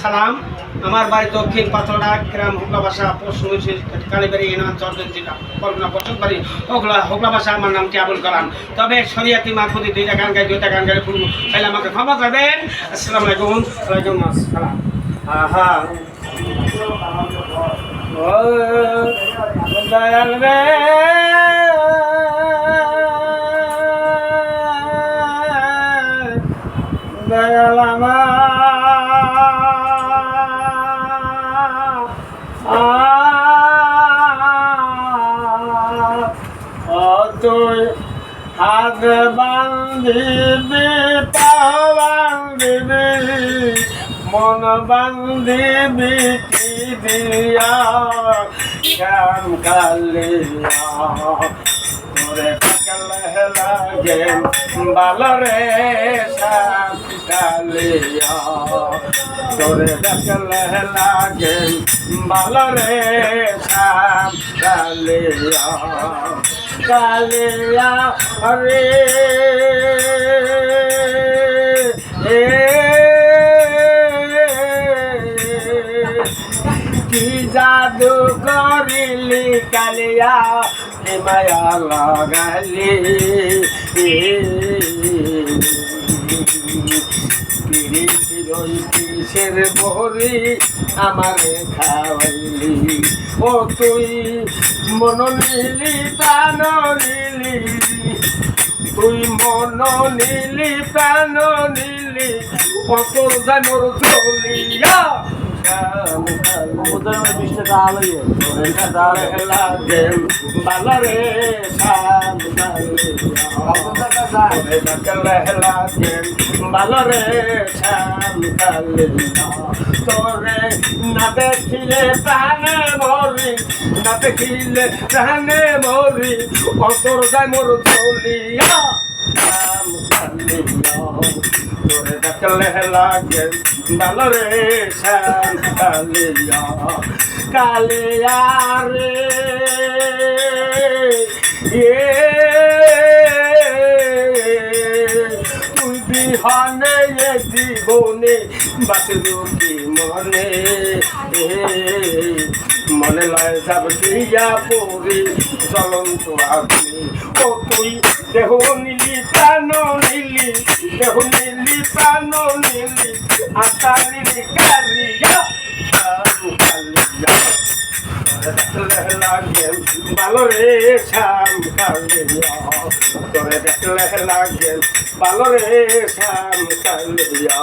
সালাম। আমার বাড়ি দক্ষিণ পাথরডা গ্রাম হোগলা ভাষা পশ্চিম কালীবাড়ি ইউনিয়ন চরজন জেলা করোনা বসত বাড়ি হোগলা ভাষা। আমার নামটি আবুল কালাম। তবে শরিয়াতি মারফতি দুইটা গান গাই ফুল তাহলে আমাকে ক্ষমা করবেন। আসসালামু আলাইকুম। ওয়ালাইকুম আসসালাম। আহা ও দয়াল রে দয়াল তুই হাত বান্ধিবি পা বান্ধিবি মন বান্ধিবি কি দিয়া শ্যাম কালিয়া তোরে লাগে বালরে শ্যাম কালিয়া তোরে লাগে বালরে শ্যাম কালিয়া কালিয়া রে কি জাদু করিলি কালিয়া হে মায়া লাগালি কিসের বহরি আমারে খাওয়াইলি ও তুই মন নিলি প্রাণ নিলি তুই মন নিলি প্রাণ নিলি অন্তর যায় মোর চলিয়া বালরে বালরে তোরে না দেখিলে প্রাণে মরি না দেখিলে প্রাণে মরি অন্তর যায় মোর চলিয়া তোরে দেখলে লাগে বালরে শ্যাম কালিয়া কালিয়া রে তুই বিহানে জীবনে বাঁচলু কি মনে মনে লয় যাব দিয়া পড়ি জ্বলন্ত আপনি ও তুই দেহ নীলি প্রাণ নীলি দেহ নীলি প্রাণ নীলি আশা নীলি কালিয়া লাগে বালরে শ্যাম কালিয়া তোরে দেখলে লাগে বালরে শ্যাম কালিয়া।